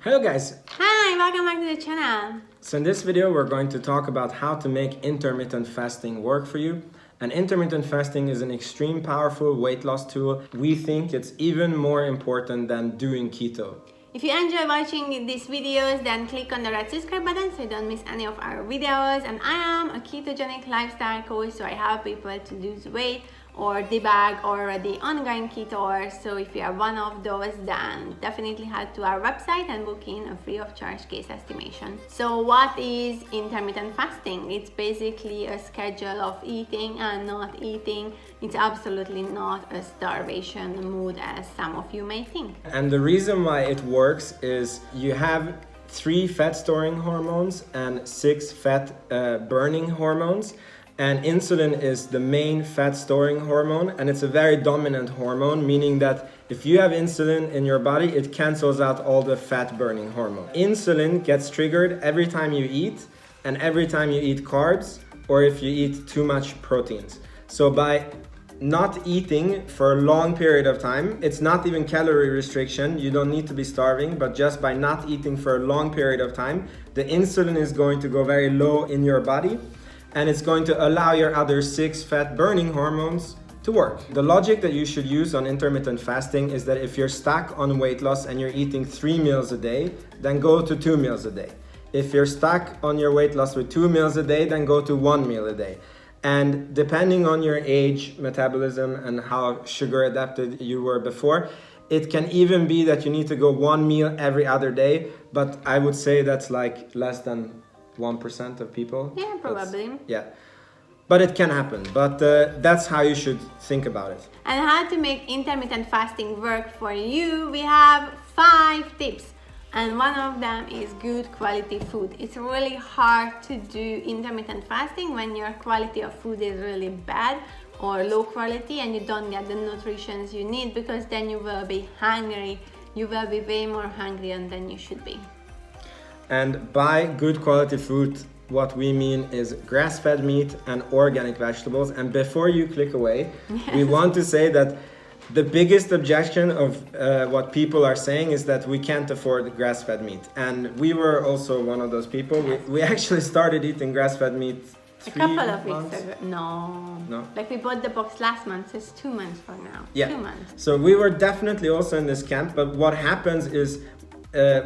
Hello guys! Hi, welcome back to the channel. So in this video we're going to talk about how to make intermittent fasting work for you. And intermittent fasting is an extreme powerful weight loss tool. We think it's even more important than doing keto. If you enjoy watching these videos, then click on the red subscribe button so you don't miss any of our videos. And I am a ketogenic lifestyle coach, so I help people to lose weight or debug already ongoing keto. So if you are one of those, then definitely head to our website and book in a free of charge case estimation. So what is intermittent fasting? It's basically a schedule of eating and not eating. It's absolutely not a starvation mood as some of you may think. And the reason why it works is you have 3 fat storing hormones and 6 fat burning hormones. And insulin is the main fat storing hormone, and it's a very dominant hormone, meaning that if you have insulin in your body, it cancels out all the fat burning hormone. Insulin gets triggered every time you eat and every time you eat carbs or if you eat too much proteins. So by not eating for a long period of time, it's not even calorie restriction, you don't need to be starving, but just by not eating for a long period of time, the insulin is going to go very low in your body. And it's going to allow your other 6 fat burning hormones to work. The logic that you should use on intermittent fasting is that if you're stuck on weight loss and you're eating 3 meals a day, then go to 2 meals a day. If you're stuck on your weight loss with 2 meals a day, then go to 1 meal a day. And depending on your age, metabolism, and how sugar adapted you were before, it can even be that you need to go 1 meal every other day, but I would say that's like less than 1% of people. Yeah, probably. Yeah, but it can happen. But that's how you should think about it. And how to make intermittent fasting work for you, we have 5 tips. And one of them is good quality food. It's really hard to do intermittent fasting when your quality of food is really bad or low quality and you don't get the nutrition you need, because then you will be hungry. You will be way more hungry than you should be. And by good quality food, what we mean is grass-fed meat and organic vegetables. And before you click away, we want to say that the biggest objection of what people are saying is that we can't afford grass-fed meat. And we were also one of those people. We actually started eating grass-fed meat a couple of weeks ago. No. Like we bought the box last month, so it's 2 months from now. Yeah. 2 months. So we were definitely also in this camp. But what happens is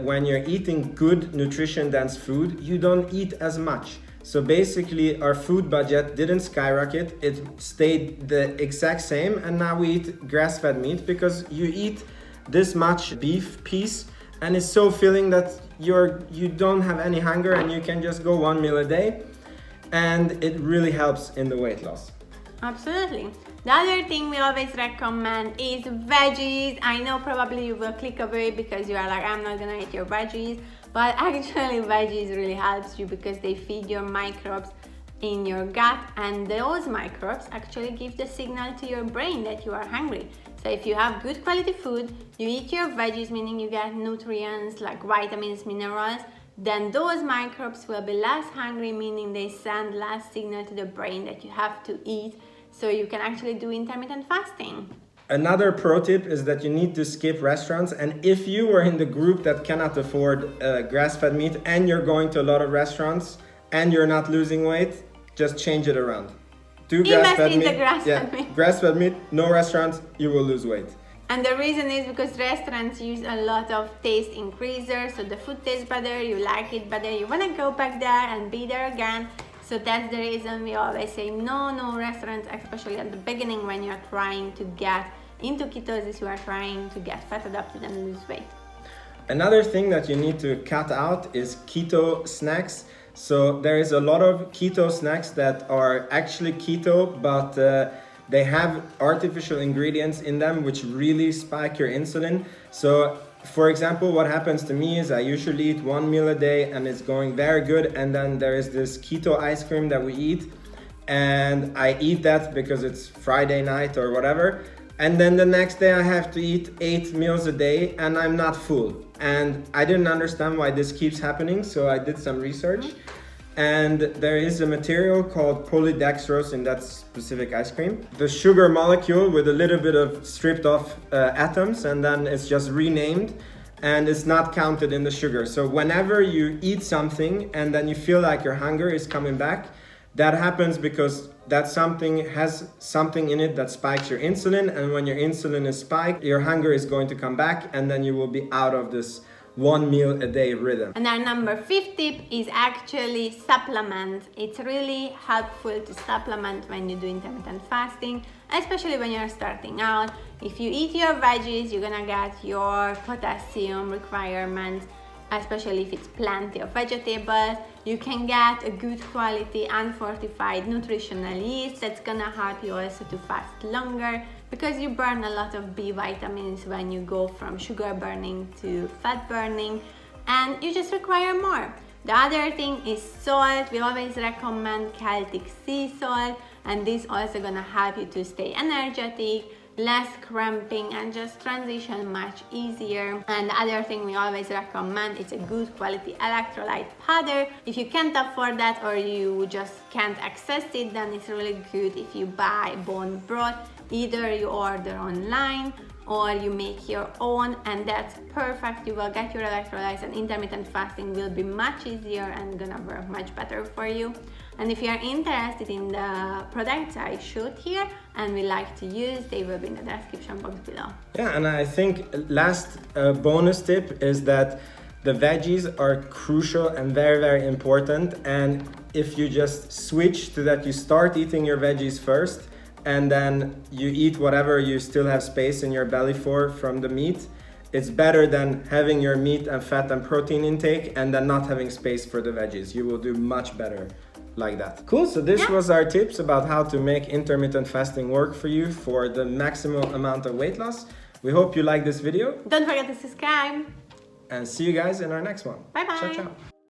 when you're eating good nutrition-dense food, you don't eat as much. So basically our food budget didn't skyrocket, it stayed the exact same, and now we eat grass-fed meat because you eat this much beef piece and it's so filling that you don't have any hunger and you can just go 1 meal a day, and it really helps in the weight loss. Absolutely. The other thing we always recommend is veggies. I know probably you will click away because you are like, I'm not gonna eat your veggies, but actually veggies really helps you because they feed your microbes in your gut, and those microbes actually give the signal to your brain that you are hungry. So if you have good quality food, you eat your veggies, meaning you get nutrients like vitamins, minerals, then those microbes will be less hungry, meaning they send less signal to the brain that you have to eat, so you can actually do intermittent fasting. Another pro tip is that you need to skip restaurants, and if you are in the group that cannot afford grass-fed meat and you're going to a lot of restaurants and you're not losing weight, just change it around. Do grass-fed meat. meat. Grass-fed meat, no restaurants, you will lose weight. And the reason is because restaurants use a lot of taste increasers, so the food tastes better, you like it better, you want to go back there and be there again. So that's the reason we always say no restaurants, especially at the beginning when you're trying to get into ketosis, you are trying to get fat adapted and lose weight. Another thing that you need to cut out is keto snacks. So there is a lot of keto snacks that are actually keto, but they have artificial ingredients in them which really spike your insulin. So for example, what happens to me is I usually eat 1 meal a day and it's going very good, and then there is this keto ice cream that we eat, and I eat that because it's Friday night or whatever, and then the next day I have to eat 8 meals a day and I'm not full. And I didn't understand why this keeps happening, so I did some research. And there is a material called polydextrose in that specific ice cream. The sugar molecule with a little bit of stripped off atoms, and then it's just renamed. and it's not counted in the sugar. So whenever you eat something and then you feel like your hunger is coming back, that happens because that something has something in it that spikes your insulin, and when your insulin is spiked, your hunger is going to come back, and then you will be out of this 1 meal a day rhythm. And our number 5 tip is actually supplement. It's really helpful to supplement when you do intermittent fasting, especially when you're starting out. If you eat your veggies, you're gonna get your potassium requirements, especially if it's plenty of vegetables. You can get a good quality unfortified nutritional yeast that's gonna help you also to fast longer, because you burn a lot of B vitamins when you go from sugar burning to fat burning, and you just require more. The other thing is salt. We always recommend Celtic sea salt, and this also gonna help you to stay energetic, less cramping, and just transition much easier. And the other thing we always recommend is a good quality electrolyte powder. If you can't afford that, or you just can't access it, then it's really good if you buy bone broth. Either you order online or you make your own, and that's perfect. You will get your electrolytes, and intermittent fasting will be much easier and gonna work much better for you. And if you are interested in the products I showed here and we like to use, they will be in the description box below. Yeah, and I think last bonus tip is that the veggies are crucial and very, very important. And if you just switch to that, you start eating your veggies first, and then you eat whatever you still have space in your belly for from the meat, it's better than having your meat and fat and protein intake and then not having space for the veggies. You will do much better like that. Cool, so this was our tips about how to make intermittent fasting work for you for the maximum amount of weight loss. We hope you like this video. Don't forget to subscribe. And see you guys in our next one. Bye bye. Ciao, ciao.